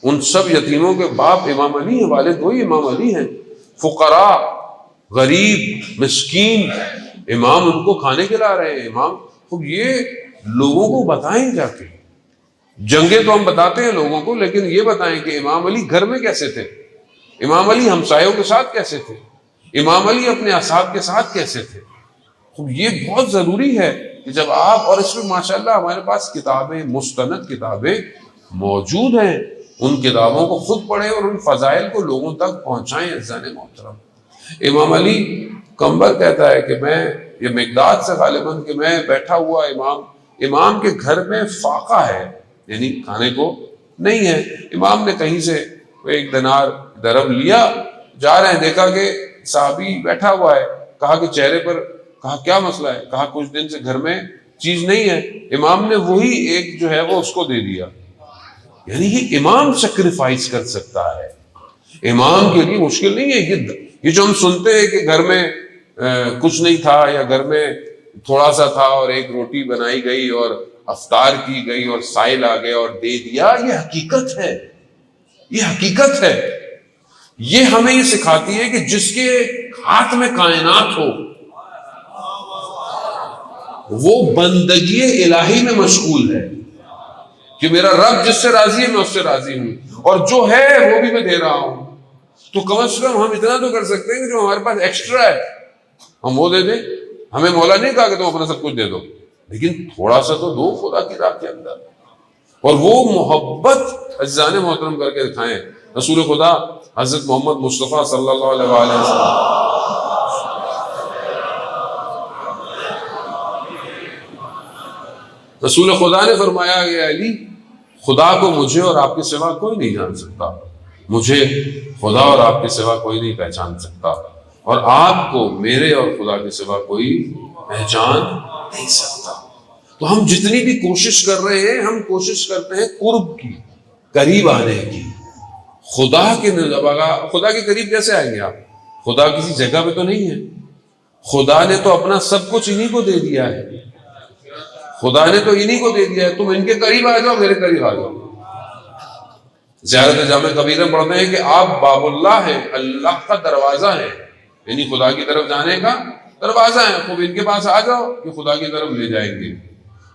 ان سب یتیموں کے باپ امام علی ہیں، والد وہی امام علی ہیں. فقراء، غریب، مسکین، امام ان کو کھانے کھلا رہے ہیں. امام خب یہ لوگوں کو بتائیں جا کے. جنگیں تو ہم بتاتے ہیں لوگوں کو، لیکن یہ بتائیں کہ امام علی گھر میں کیسے تھے، امام علی ہمسایوں کے ساتھ کیسے تھے، امام علی اپنے اصحاب کے ساتھ کیسے تھے. خب یہ بہت ضروری ہے کہ جب آپ، اور اس میں ماشاءاللہ ہمارے پاس کتابیں، مستند کتابیں موجود ہیں، ان کتابوں کو خود پڑھیں اور ان فضائل کو لوگوں تک پہنچائیں. عزیزان محترم، امام علی کمبر کہتا ہے کہ میں، یہ مقداد سے غالباً، کہ میں بیٹھا ہوا امام کے گھر میں فاقہ ہے، یعنی کھانے کو نہیں ہے. امام نے کہیں سے ایک دینار درہم لیا، جا رہے ہیں، دیکھا کہ صحابی بیٹھا ہوا ہے. کہا کہ چہرے پر، کہا کیا مسئلہ ہے؟ کہا کچھ دن سے گھر میں چیز نہیں ہے. امام نے وہی ایک جو ہے وہ اس کو دے دیا. یعنی یہ امام سیکریفائس کر سکتا ہے، امام کے لیے مشکل نہیں ہے. یہ جو ہم سنتے ہیں کہ گھر میں کچھ نہیں تھا، یا گھر میں تھوڑا سا تھا اور ایک روٹی بنائی گئی اور افطار کی گئی اور سائل آ گیا اور دے دیا، یہ حقیقت ہے، یہ حقیقت ہے. یہ ہمیں یہ سکھاتی ہے کہ جس کے ہاتھ میں کائنات ہو وہ بندگی الہی میں مشغول ہے، کہ میرا رب جس سے راضی ہے میں اس سے راضی ہوں، اور جو ہے وہ بھی میں دے رہا ہوں. تو کم از کم ہم اتنا تو کر سکتے ہیں کہ جو ہمارے پاس ایکسٹرا ہے ہم وہ دے دیں. ہمیں مولا نہیں کہا کہ تم اپنا سب کچھ دے دو، لیکن تھوڑا سا تو دو خدا کی راہ کے اندر. اور وہ محبت عزیزان محترم کر کے دکھائیں. رسول خدا حضرت محمد مصطفیٰ صلی اللہ علیہ وسلم، رسول خدا نے فرمایا کہ علی، خدا کو مجھے اور آپ کے سوا کوئی نہیں جان سکتا، مجھے خدا اور آپ کے سوا کوئی نہیں پہچان سکتا، اور آپ کو میرے اور خدا کے سوا کوئی پہچان نہیں سکتا. تو ہم جتنی بھی کوشش کر رہے ہیں، ہم کوشش کرتے ہیں قرب کی، قریب آنے کی. خدا کے قریب کیسے آئیں گے آپ؟ خدا کسی جگہ پہ تو نہیں ہے، خدا نے تو اپنا سب کچھ انہی کو دے دیا ہے، خدا نے تو انہی کو دے دیا ہے. تم ان کے قریب آ جاؤ، میرے قریب آ جاؤ. زیارت جامع کبیرہ پڑھتے ہیں کہ آپ باب اللہ ہیں، اللہ کا دروازہ ہے، یعنی خدا کی طرف جانے کا دروازہ ہے. خوب ان کے پاس آ جاؤ کہ خدا کی طرف لے جائیں گے.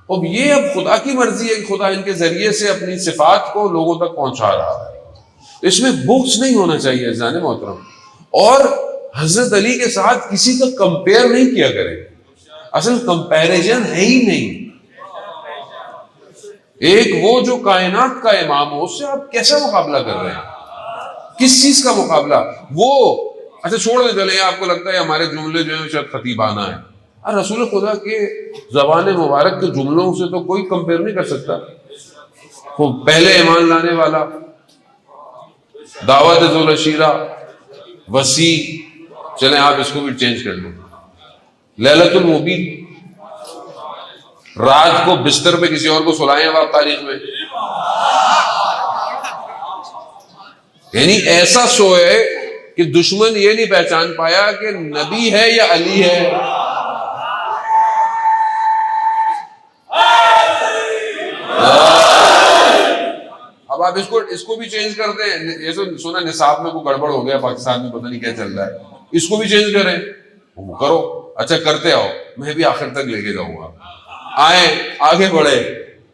اب یہ اب خدا کی مرضی ہے کہ خدا ان کے ذریعے سے اپنی صفات کو لوگوں تک پہنچا رہا ہے. اس میں بغض نہیں ہونا چاہیے عزیزان محترم. اور حضرت علی کے ساتھ کسی کا کمپیئر نہیں کیا کریں، اصل کمپیریزن ہے ہی نہیں. ایک وہ جو کائنات کا امام ہو، اس سے آپ کیسا مقابلہ کر رہے ہیں؟ کس چیز کا مقابلہ؟ وہ اچھا چھوڑ دیں، چلے آپ کو لگتا ہے ہمارے جملے جو ہیں شاید خطیبانہ ہیں. اور رسول خدا کے زبان مبارک کے جملوں سے تو کوئی کمپیئر نہیں کر سکتا. وہ پہلے ایمان لانے والا، دعوت ذو العشیرہ، وسیع. چلیں آپ اس کو بھی چینج کر لیں. لیلۃ المبین، رات کو بستر پہ کسی اور کو سلائیں اب آپ تاریخ میں، یعنی ایسا سوئے کہ دشمن یہ نہیں پہچان پایا کہ نبی ہے یا علی ہے. اب آپ اس کو بھی چینج کر دیں. یہ سنا نصاب میں کوئی گڑبڑ ہو گیا پاکستان میں، پتہ نہیں کیا چل رہا ہے، اس کو بھی چینج کریں. کرو، اچھا کرتے آؤ، میں بھی آخر تک لے کے جاؤں گا. آئے، آگے بڑھے.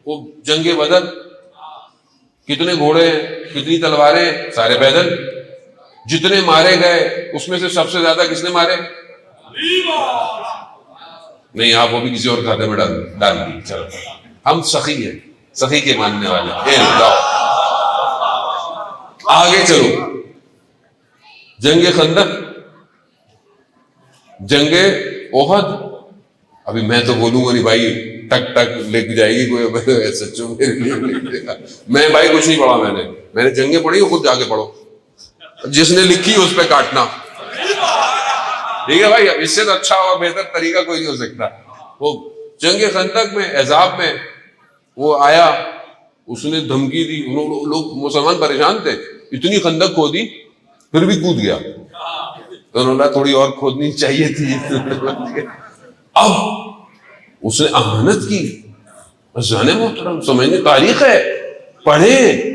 وہ جنگ بدر، کتنے گھوڑے ہیں، کتنی تلواریں، سارے پیدل. جتنے مارے گئے اس میں سے سب سے زیادہ کس نے مارے؟ نہیں، آپ وہ بھی کسی اور کھاتے میں ڈال دی. چلو ہم سخی ہیں، سخی کے ماننے والے. آگے چلو. جنگ خندق، جنگ احد. ابھی میں تو بولوں گا نہیں بھائی، ٹک ٹک لے کے جائے گی کوئی، سچوں میرے لیے میں بھائی کچھ نہیں پڑھا. میں نے جنگیں پڑھی، خود جا کے پڑھو، جس نے لکھی اس پہ کاٹنا. ٹھیک ہے بھائی، اب اس سے تو اچھا اور بہتر طریقہ کوئی نہیں ہو سکتا. وہ جنگ خندق میں، احزاب میں وہ آیا، اس نے دھمکی دی, لوگ مسلمان پریشان تھے, اتنی خندق کھودی پھر بھی کود گیا. تو انہوں نے تھوڑی اور کھودنی چاہیے تھی. اب اس نے اہانت کی. جانے محترم سمجھنے تاریخ ہے, پڑھیں.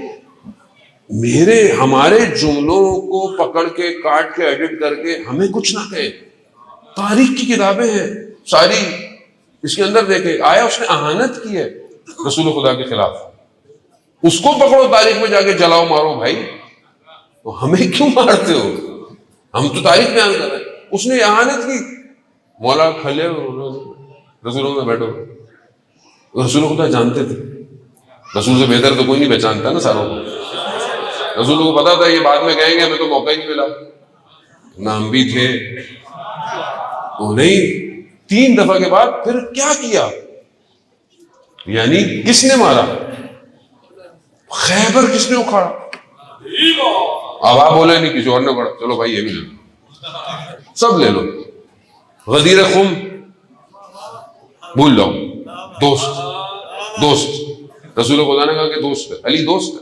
ہمارے جملوں کو پکڑ کے کاٹ کے ایڈٹ کر کے ہمیں کچھ نہ کہے. تاریخ کی کتابیں ہیں ساری, اس کے اندر دیکھیں آیا اس نے اہانت کی ہے رسول خدا کے خلاف. اس کو پکڑو تاریخ میں جا کے جلاؤ مارو بھائی, تو ہمیں کیوں مارتے ہو؟ ہم تو تاریخ بیان کر رہے ہیں. اس نے اہانت کی. مولا کھلے رسولوں میں بیٹھو. رسول خدا جانتے تھے, رسول سے بہتر تو کوئی نہیں پہچانتا نا ساروں کو. رسول کو پتا تھا یہ بعد میں کہیں گے ہمیں تو موقع ہی نہیں ملا. نام بھی تھے وہ نہیں. 3 دفعہ کے بعد پھر کیا کیا, یعنی کس نے مارا؟ خیبر کس نے اکھاڑا؟ اب آپ بولے نہیں کسی اور نے پڑا, چلو بھائی یہ بھی لے لو, سب لے لو. غدیر خم بھول جاؤ. دوست رسول خدا نے کہا کہ دوست ہے, علی دوست ہے.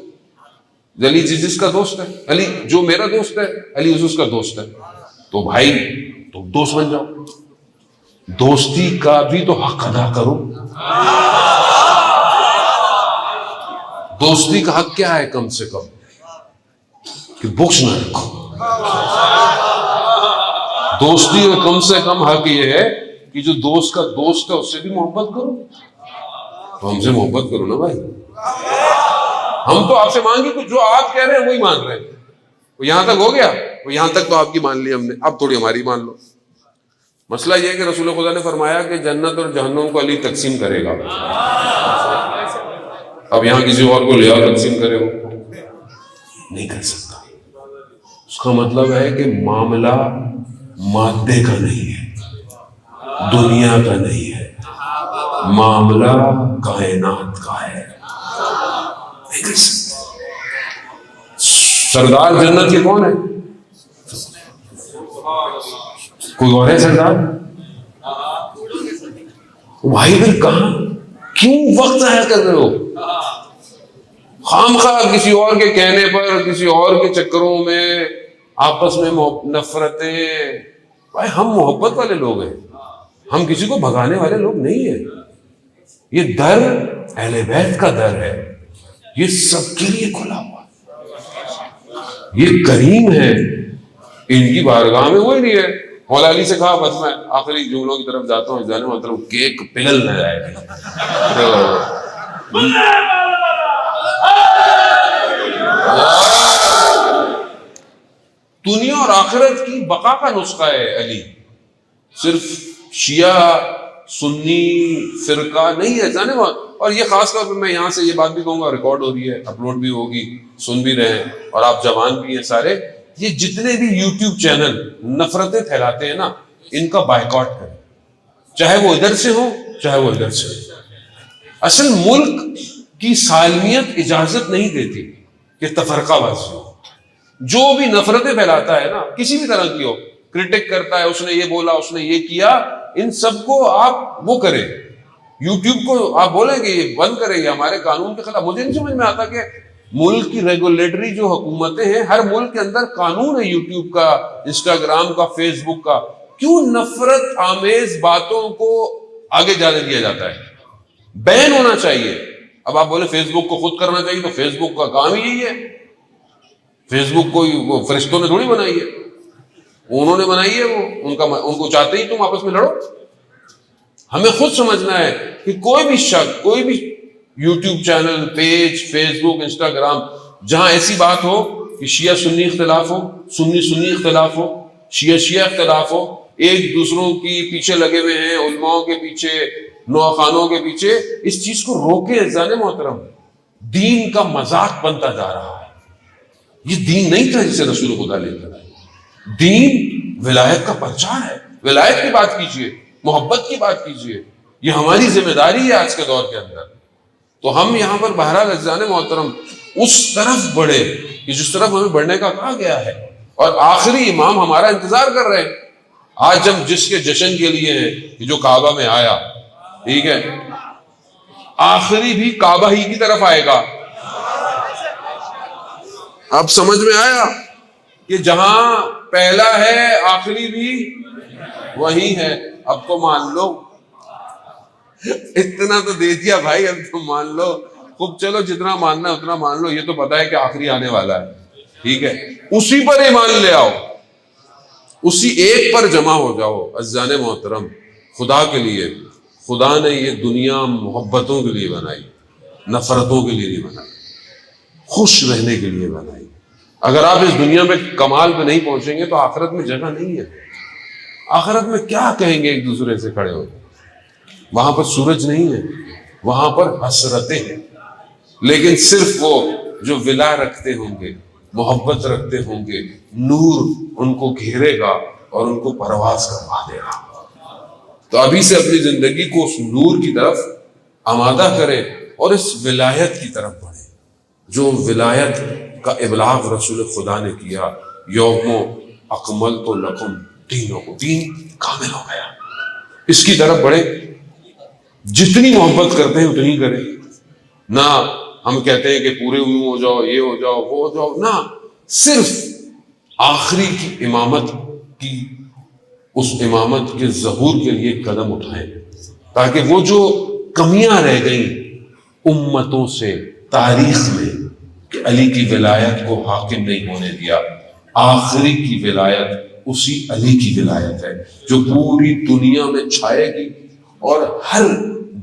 علی جس کا دوست ہے, علی جو میرا دوست ہے, علی اس کا دوست ہے. تو بھائی تم دوست بن جاؤ. دوستی کا بھی تو حق ادا کرو. دوستی کا حق کیا ہے؟ کم سے کم کہ بخش نہ رکھو. دوستی کا کم سے کم حق یہ ہے کہ جو دوست کا دوست ہے اس سے بھی محبت کرو. تو ہم سے محبت کرو نا بھائی. ہم تو آپ سے مانگی کچھ, جو آپ کہہ رہے ہیں وہی مان رہے ہیں. وہ یہاں تک ہو گیا, وہ یہاں تک تو آپ کی مان لی ہم نے, اب تھوڑی ہماری مان لو. مسئلہ یہ ہے کہ رسول خدا نے فرمایا کہ جنت اور جہنم کو علی تقسیم کرے گا. اب یہاں کسی اور کو لے آؤ تقسیم کرے ہو, نہیں کر سکتا. اس کا مطلب ہے کہ معاملہ مادے کا نہیں ہے, دنیا کا نہیں ہے, معاملہ کائنات کا ہے. نہیں کر سکتا. سردار جنت کے کون ہے؟ کوئی اور ہے سردار؟ بھائی پھر کہاں کیوں وقت ضائع کر رہے ہو؟ خام خواہ کسی اور کے کہنے پر, کسی اور کے چکروں میں آپس میں نفرتیں. بھائی ہم محبت والے لوگ ہیں, ہم کسی کو بھگانے والے لوگ نہیں ہیں. یہ در اہل بیت کا در ہے, یہ سب کے لیے کھلا ہوا. یہ کریم ہے, ان کی بارگاہ میں وہی نہیں ہے. مولا علی سے کہا بس میں آخری جملوں کی طرف جاتا ہوں, جانے مطلب کیک پگھل نہ جائے. دنیا اور آخرت کی بقا کا نسخہ ہے علی. صرف شیعہ سنی فرقہ نہیں ہے جانے. اور یہ خاص طور پہ میں یہاں سے یہ بات بھی کہوں گا, ریکارڈ ہو رہی ہے, اپلوڈ بھی ہوگی, سن بھی رہے ہیں, اور آپ جوان بھی ہیں سارے. یہ جتنے بھی یوٹیوب چینل نفرتیں پھیلاتے ہیں نا, ان کا بائیکاٹ کریں, چاہے وہ ادھر سے ہو چاہے وہ ادھر سے ہو. اصل ملک کی سالمیت اجازت نہیں دیتی کہ تفرقہ بازی ہو. جو بھی نفرتیں پھیلاتا ہے نا, کسی بھی طرح کی ہو, کرٹک کرتا ہے, اس نے یہ بولا, اس نے یہ کیا, ان سب کو آپ وہ کریں. یوٹیوب کو آپ بولیں کہ یہ بند کریں, یہ ہمارے قانون کے خلاف. مجھے نہیں سمجھ میں آتا کہ ملک کی ریگولیٹری جو حکومتیں ہیں, ہر ملک کے اندر قانون ہے یوٹیوب کا, انسٹاگرام کا, فیس بک کا, کیوں نفرت آمیز باتوں کو آگے جانے دیا جاتا ہے؟ بین ہونا چاہیے. اب آپ بولے فیس بک کو خود کرنا چاہیے, تو فیس بک کا کام ہی یہی ہے. فیس بک کو فرشتوں نے تھوڑی بنائی ہے, انہوں نے بنائی ہے. وہ ان کو چاہتے ہی تم آپس میں لڑو. ہمیں خود سمجھنا ہے کہ کوئی بھی شخص, کوئی بھی یوٹیوب چینل, پیج, فیس بک, انسٹاگرام, جہاں ایسی بات ہو کہ شیعہ سنی اختلاف ہو, سنی سنی اختلاف ہو, شیعہ شیعہ اختلاف ہو, ایک دوسروں کی پیچھے لگے ہوئے ہیں, علماؤں کے پیچھے, نوخانوں کے پیچھے, اس چیز کو روکے. عزیزان محترم, دین کا مذاق بنتا جا رہا ہے. یہ دین نہیں تھا جسے رسول خدا لے کر آئے. دین ولایت کا پرچار ہے. ولایت کی بات کیجئے, محبت کی بات کیجئے, یہ ہماری ذمہ داری ہے آج کے دور کے اندر. تو ہم یہاں پر بہرحال عزیزان محترم اس طرف بڑھے کہ جس طرف ہمیں بڑھنے کا کہا گیا ہے. اور آخری امام ہمارا انتظار کر رہے ہیں. آج ہم جس کے جشن کے لیے ہیں کہ جو کعبہ میں آیا, ٹھیک ہے, آخری بھی کعبہ ہی کی طرف آئے گا. اب سمجھ میں آیا کہ جہاں پہلا ہے آخری بھی وہی ہے. اب تو مان لو, اتنا تو دے دیا بھائی, اب تو مان لو. خوب چلو جتنا ماننا ہے اتنا مان لو. یہ تو پتا ہے کہ آخری آنے والا ہے, ٹھیک ہے, اسی پر ایمان لے آؤ, اسی ایک پر جمع ہو جاؤ. عزیزان محترم, خدا کے لیے, خدا نے یہ دنیا محبتوں کے لیے بنائی, نفرتوں کے لیے نہیں بنائی, خوش رہنے کے لیے بنائی. اگر آپ اس دنیا میں کمال پہ نہیں پہنچیں گے تو آخرت میں جگہ نہیں ہے. آخرت میں کیا کہیں گے ایک دوسرے سے کھڑے ہو, وہاں پر سورج نہیں ہے, وہاں پر حسرتیں ہیں. لیکن صرف وہ جو ولا رکھتے ہوں گے, محبت رکھتے ہوں گے, نور ان کو گھیرے گا اور ان کو پرواز کروا دے گا. تو ابھی سے اپنی زندگی کو اس نور کی طرف آمادہ کرے اور اس ولایت کی طرف بڑھے جو ولایت کا ابلاغ رسول خدا نے کیا. یوم اکملت لکم دینکم, دین کامل ہو گیا, اس کی طرف بڑھے. جتنی محبت کرتے ہیں اتنی کریں. نہ ہم کہتے ہیں کہ پورے یوں ہو جاؤ, یہ ہو جاؤ, وہ ہو جاؤ, نہ, صرف آخری کی امامت کی, اس امامت کے ظہور کے لیے قدم اٹھائیں, تاکہ وہ جو کمیاں رہ گئیں امتوں سے تاریخ میں کہ علی کی ولایت کو حاکم نہیں ہونے دیا, آخری کی ولایت اسی علی کی ولایت ہے جو پوری دنیا میں چھائے گی اور ہر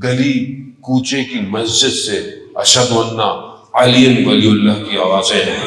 گلی کوچے کی مسجد سے اشہد ان علی ولی اللہ کی آوازیں ہیں.